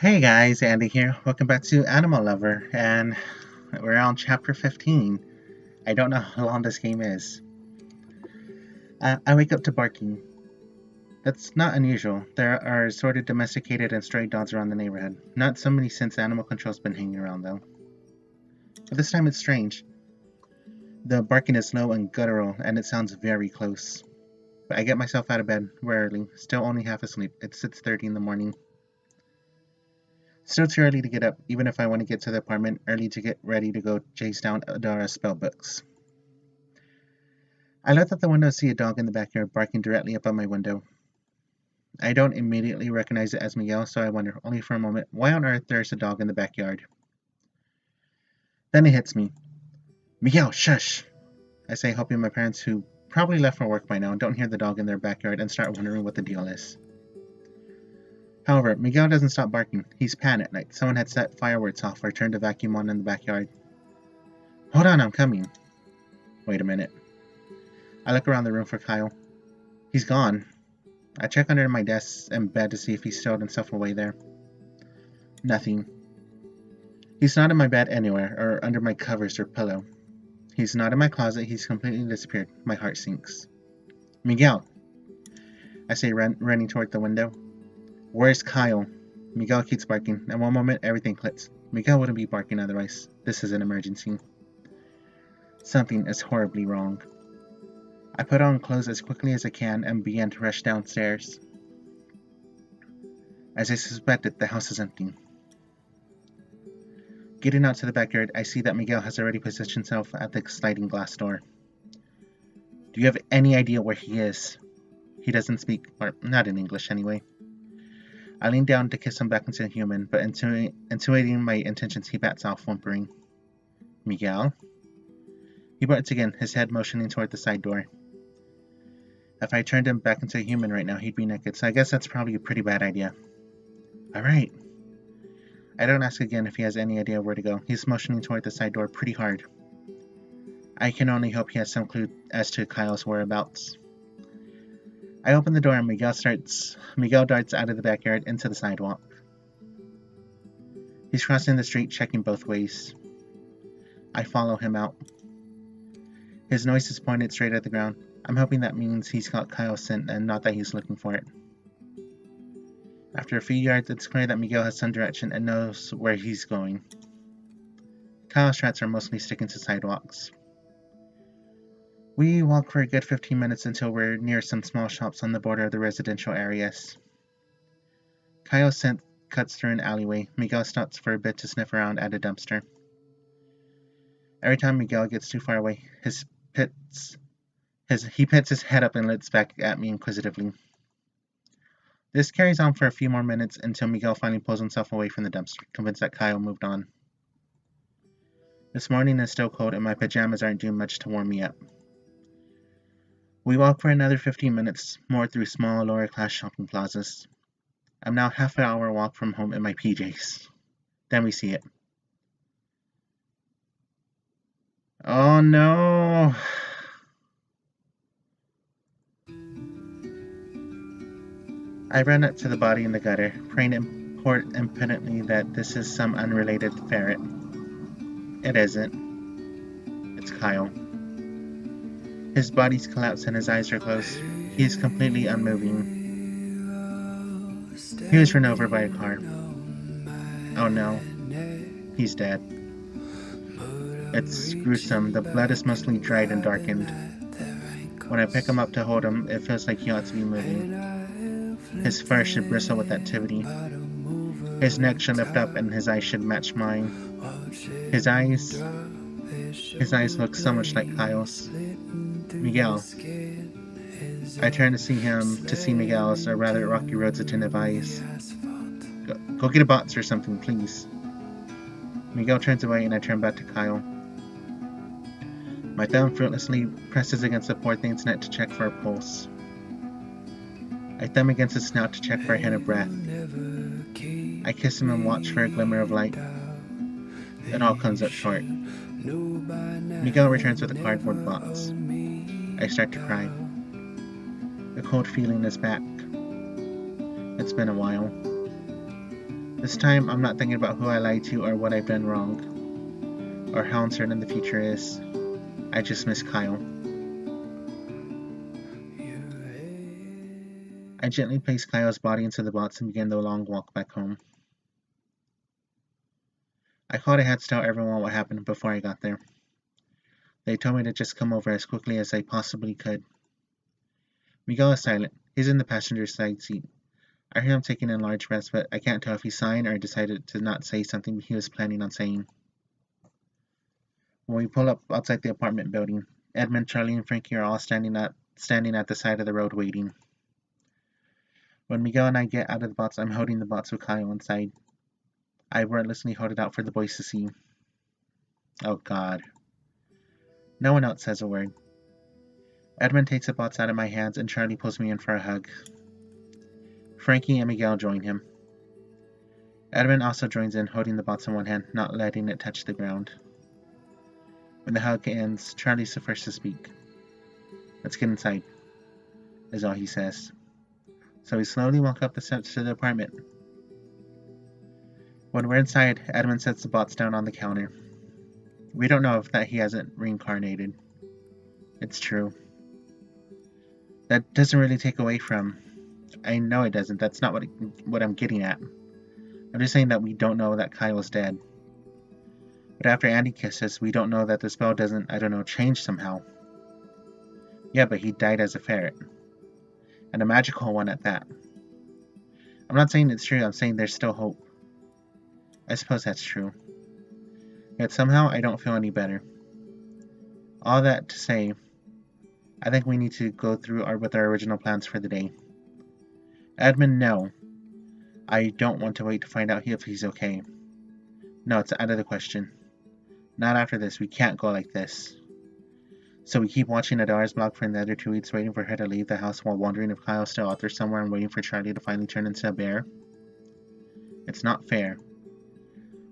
Hey guys, Andy here. Welcome back to Animal Lover, and we're on chapter 15. I don't know how long this game is. I wake up to barking. That's not unusual. There are assorted domesticated and stray dogs around the neighborhood. Not so many since animal control's been hanging around though. But this time it's strange. The barking is low and guttural, and it sounds very close. But I get myself out of bed early, still only half asleep. It's 6:30 in the morning. Still too early to get up, even if I want to get to the apartment early to get ready to go chase down Adara's spellbooks. I look out the window and see a dog in the backyard barking directly up at my window. I don't immediately recognize it as Miguel, so I wonder, only for a moment, why on earth there's a dog in the backyard. Then it hits me. Miguel, shush! I say, hoping my parents, who probably left for work by now, don't hear the dog in their backyard and start wondering what the deal is. However, Miguel doesn't stop barking. He's panicked, like someone had set fireworks off or turned a vacuum on in the backyard. Hold on, I'm coming. Wait a minute. I look around the room for Kyle. He's gone. I check under my desk and bed to see if he stowed himself away there. Nothing. He's not in my bed anywhere, or under my covers or pillow. He's not in my closet. He's completely disappeared. My heart sinks. Miguel! I say, running toward the window. Where's Kyle? Miguel keeps barking. At one moment, everything clicks. Miguel wouldn't be barking otherwise. This is an emergency. Something is horribly wrong. I put on clothes as quickly as I can and began to rush downstairs. As I suspected, the house is empty. Getting out to the backyard, I see that Miguel has already positioned himself at the sliding glass door. Do you have any idea where he is? He doesn't speak, or not in English anyway. I lean down to kiss him back into a human, but intuiting my intentions, he bats off, whimpering. Miguel? He barks again, his head motioning toward the side door. If I turned him back into a human right now, he'd be naked, so I guess that's probably a pretty bad idea. Alright. I don't ask again if he has any idea where to go. He's motioning toward the side door pretty hard. I can only hope he has some clue as to Kyle's whereabouts. I open the door and Miguel darts out of the backyard into the sidewalk. He's crossing the street, checking both ways. I follow him out. His nose is pointed straight at the ground. I'm hoping that means he's got Kyle's scent and not that he's looking for it. After a few yards, it's clear that Miguel has some direction and knows where he's going. Kyle's tracks are mostly sticking to sidewalks. We walk for a good 15 minutes until we're near some small shops on the border of the residential areas. Kyle's scent cuts through an alleyway. Miguel stops for a bit to sniff around at a dumpster. Every time Miguel gets too far away, he pits his head up and looks back at me inquisitively. This carries on for a few more minutes until Miguel finally pulls himself away from the dumpster, convinced that Kyle moved on. This morning is still cold and my pajamas aren't doing much to warm me up. We walk for another 15 minutes more through small lower-class shopping plazas. I'm now half an hour walk from home in my PJs. Then we see it. Oh no! I run up to the body in the gutter, praying impotently that this is some unrelated ferret. It isn't. It's Kyle. His body's collapsed and his eyes are closed. He is completely unmoving. He was run over by a car. Oh no. He's dead. It's gruesome. The blood is mostly dried and darkened. When I pick him up to hold him, it feels like he ought to be moving. His fur should bristle with activity. His neck should lift up and his eyes should match mine. His eyes look so much like Kyle's. Miguel. I turn to see Miguel's, or rather Rocky Road's attentive eyes. Go get a box or something, please. Miguel turns away and I turn back to Kyle. My thumb fruitlessly presses against the poor thing's neck to check for a pulse. I thumb against his snout to check for a hint of breath. I kiss him and watch for a glimmer of light. It all comes up short. Miguel returns with a cardboard box. I start to cry. The cold feeling is back. It's been a while. This time, I'm not thinking about who I lied to or what I've done wrong, or how uncertain the future is. I just miss Kyle. I gently placed Kyle's body into the box and began the long walk back home. I called ahead to tell everyone what happened before I got there. They told me to just come over as quickly as I possibly could. Miguel is silent. He's in the passenger side seat. I hear him taking in large breaths, but I can't tell if he's sighing or decided to not say something he was planning on saying. When we pull up outside the apartment building, Edmund, Charlie, and Frankie are all standing at the side of the road waiting. When Miguel and I get out of the box, I'm holding the box with Kyle inside. I wordlessly hold it out for the boys to see. Oh God. No one else says a word. Edmund takes the box out of my hands and Charlie pulls me in for a hug. Frankie and Miguel join him. Edmund also joins in, holding the box in one hand, not letting it touch the ground. When the hug ends, Charlie's the first to speak. "Let's get inside," is all he says. So we slowly walk up the steps to the apartment. When we're inside, Edmund sets the box down on the counter. We don't know if that he hasn't reincarnated. It's true. That doesn't really take away from... I know it doesn't. That's not what I'm getting at. I'm just saying that we don't know that Kyle's dead. But after Andy kisses, we don't know that the spell doesn't, change somehow. Yeah, but he died as a ferret. And a magical one at that. I'm not saying it's true, I'm saying there's still hope. I suppose that's true. Yet somehow I don't feel any better. All that to say, I think we need to go through with our original plans for the day. Edmund, no. I don't want to wait to find out if he's okay. No, it's out of the question. Not after this, we can't go like this. So we keep watching Adara's blog for the other 2 weeks, waiting for her to leave the house while wondering if Kyle's still out there somewhere and waiting for Charlie to finally turn into a bear? It's not fair.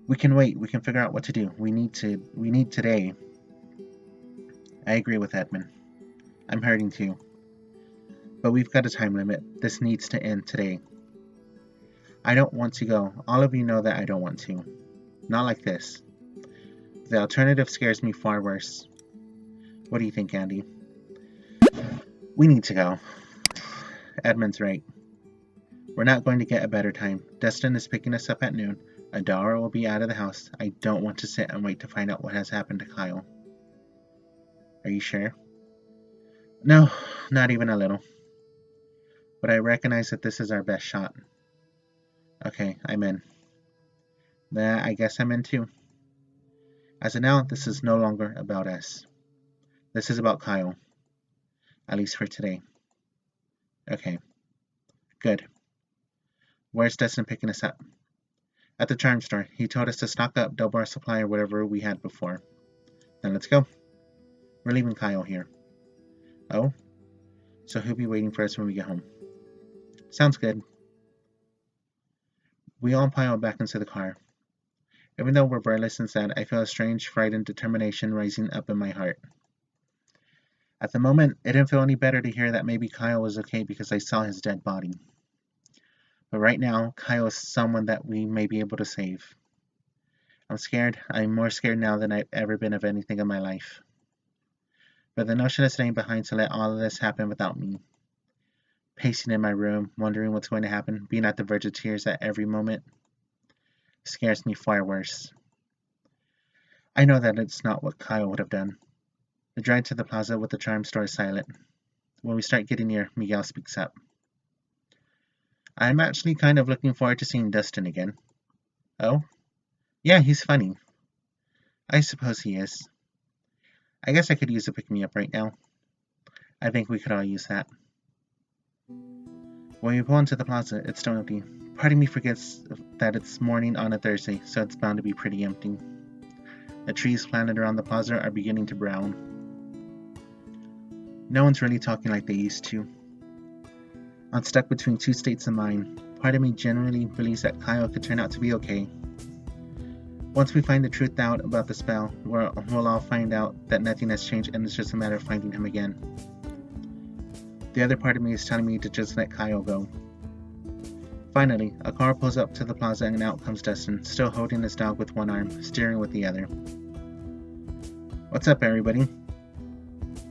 We can wait, we can figure out what to do. We need today. I agree with Edmund. I'm hurting too. But we've got a time limit. This needs to end today. I don't want to go. All of you know that I don't want to. Not like this. The alternative scares me far worse. What do you think, Andy? We need to go. Edmund's right. We're not going to get a better time. Destin is picking us up at noon. Adara will be out of the house. I don't want to sit and wait to find out what has happened to Kyle. Are you sure? No, not even a little. But I recognize that this is our best shot. Okay, I'm in. Then I guess I'm in too. As of now, this is no longer about us. This is about Kyle. At least for today. Okay. Good. Where's Destin picking us up? At the charm store. He told us to stock up, double our supply or whatever we had before. Then let's go. We're leaving Kyle here. Oh? So he'll be waiting for us when we get home. Sounds good. We all pile back into the car. Even though we're breathless and sad, I feel a strange, frightened determination rising up in my heart. At the moment, it didn't feel any better to hear that maybe Kyle was okay because I saw his dead body. But right now, Kyle is someone that we may be able to save. I'm scared. I'm more scared now than I've ever been of anything in my life. But the notion of staying behind to let all of this happen without me, pacing in my room, wondering what's going to happen, being at the verge of tears at every moment, scares me far worse. I know that it's not what Kyle would have done. The drive to the plaza with the charm store is silent. When we start getting near, Miguel speaks up. I'm actually kind of looking forward to seeing Destin again. Oh? Yeah, he's funny. I suppose he is. I guess I could use a pick-me-up right now. I think we could all use that. When we pull into the plaza, it's still empty. Part of me forgets that it's morning on a Thursday, so it's bound to be pretty empty. The trees planted around the plaza are beginning to brown. No one's really talking like they used to. I'm stuck between two states of mind. Part of me genuinely believes that Kyle could turn out to be okay. Once we find the truth out about the spell, we'll all find out that nothing has changed and it's just a matter of finding him again. The other part of me is telling me to just let Kyle go. If Finally, a car pulls up to the plaza and out comes Dustin, still holding his dog with one arm, steering with the other. What's up, everybody?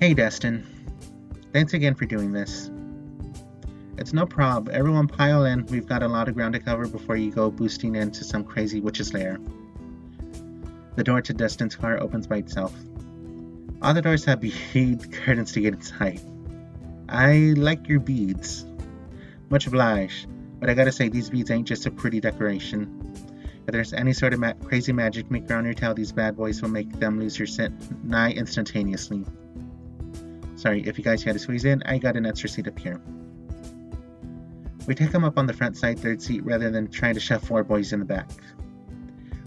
Hey, Dustin. Thanks again for doing this. It's no prob. Everyone pile in. We've got a lot of ground to cover before you go boosting into some crazy witch's lair. The door to Dustin's car opens by itself. All the doors have bead curtains to get inside. I like your beads. Much obliged. But I gotta say, these beads ain't just a pretty decoration. If there's any sort of crazy magic make around your tail, these bad boys will make them lose your scent nigh instantaneously. Sorry, if you guys had to squeeze in, I got an extra seat up here. We take him up on the front side third seat rather than trying to shove 4 boys in the back.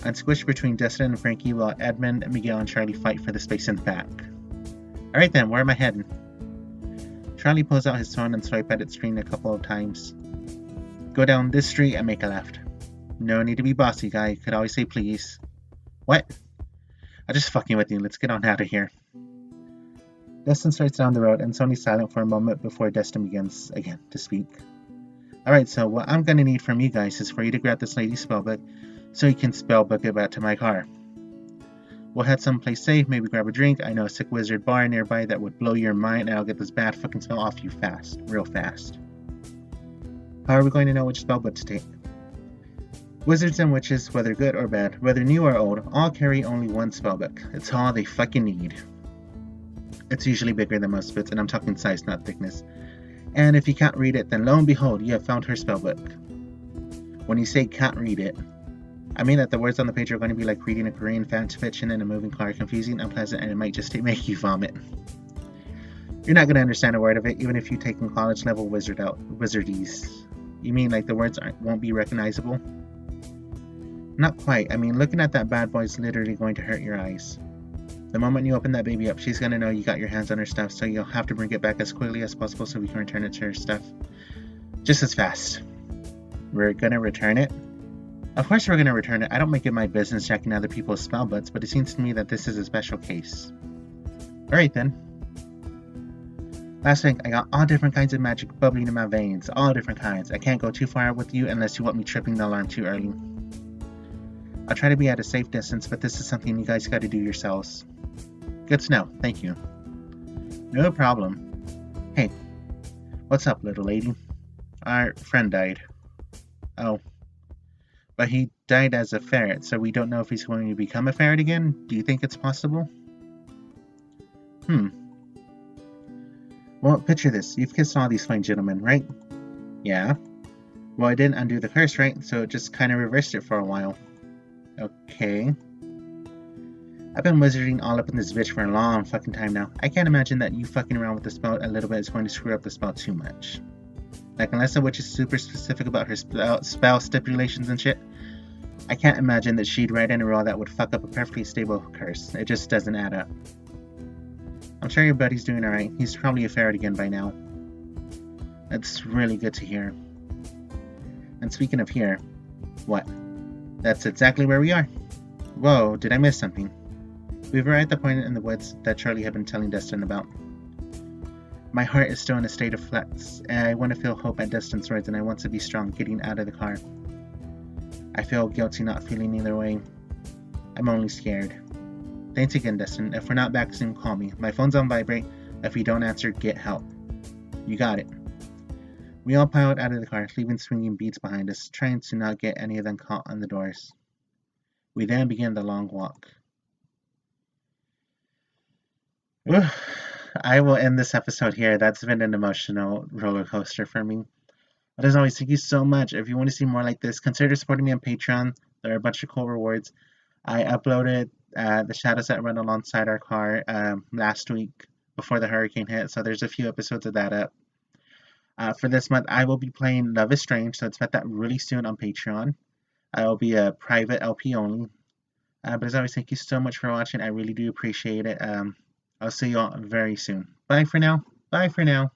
I'm squished between Dustin and Frankie while Edmund, Miguel, and Charlie fight for the space in the back. Alright then, where am I heading? Charlie pulls out his phone and swipes at its screen a couple of times. Go down this street and make a left. No need to be bossy, guy. Could always say please. What? I'm just fucking with you. Let's get on out of here. Dustin starts down the road and is only silent for a moment before Dustin begins again to speak. Alright, so what I'm gonna need from you guys is for you to grab this lady's spellbook so you can spellbook it back to my car. We'll head someplace safe, maybe grab a drink. I know a sick wizard bar nearby that would blow your mind, and I'll get this bad fucking spell off you fast. Real fast. How are we going to know which spellbook to take? Wizards and witches, whether good or bad, whether new or old, all carry only one spellbook. It's all they fucking need. It's usually bigger than most books, and I'm talking size, not thickness. And if you can't read it, then lo and behold, you have found her spellbook. When you say can't read it, I mean that the words on the page are going to be like reading a Korean fan fiction in a moving car, confusing, unpleasant, and it might just make you vomit. You're not going to understand a word of it, even if you've taken college level wizardese. You mean like the words won't be recognizable? Not quite. I mean, looking at that bad boy is literally going to hurt your eyes. The moment you open that baby up, she's going to know you got your hands on her stuff, so you'll have to bring it back as quickly as possible so we can return it to her stuff. Just as fast. We're going to return it? Of course we're going to return it. I don't make it my business checking other people's spellbooks, but it seems to me that this is a special case. Alright then. Last thing, I got all different kinds of magic bubbling in my veins. All different kinds. I can't go too far with you unless you want me tripping the alarm too early. I'll try to be at a safe distance, but this is something you guys got to do yourselves. Good to know. Thank you. No problem. Hey, what's up, little lady? Our friend died. Oh. But he died as a ferret, so we don't know if he's going to become a ferret again? Do you think it's possible? Well, picture this. You've kissed all these fine gentlemen, right? Yeah. Well, I didn't undo the curse, right? So it just kind of reversed it for a while. Okay. I've been wizarding all up in this bitch for a long fucking time now. I can't imagine that you fucking around with the spell a little bit is going to screw up the spell too much. Like, unless the witch is super specific about her spell stipulations and shit, I can't imagine that she'd write in a roll that would fuck up a perfectly stable curse. It just doesn't add up. I'm sure your buddy's doing alright. He's probably a ferret again by now. That's really good to hear. And speaking of here, what? That's exactly where we are. Whoa, did I miss something? We've arrived at the point in the woods that Charlie had been telling Dustin about. My heart is still in a state of flux, and I want to feel hope at Dustin's words, and I want to be strong getting out of the car. I feel guilty not feeling either way. I'm only scared. Thanks again, Dustin. If we're not back soon, call me. My phone's on vibrate. If you don't answer, get help. You got it. We all piled out of the car, leaving swinging beads behind us, trying to not get any of them caught on the doors. We then began the long walk. I will end this episode here. That's been an emotional roller coaster for me. But as always, thank you so much. If you want to see more like this, consider supporting me on Patreon. There are a bunch of cool rewards. I uploaded the shadows that run alongside our car last week before the hurricane hit, so there's a few episodes of that up. For this month, I will be playing Love is Strange, so expect that really soon on Patreon. I will be a private LP only. But as always, thank you so much for watching. I really do appreciate it. I'll see you all very soon. Bye for now. Bye for now.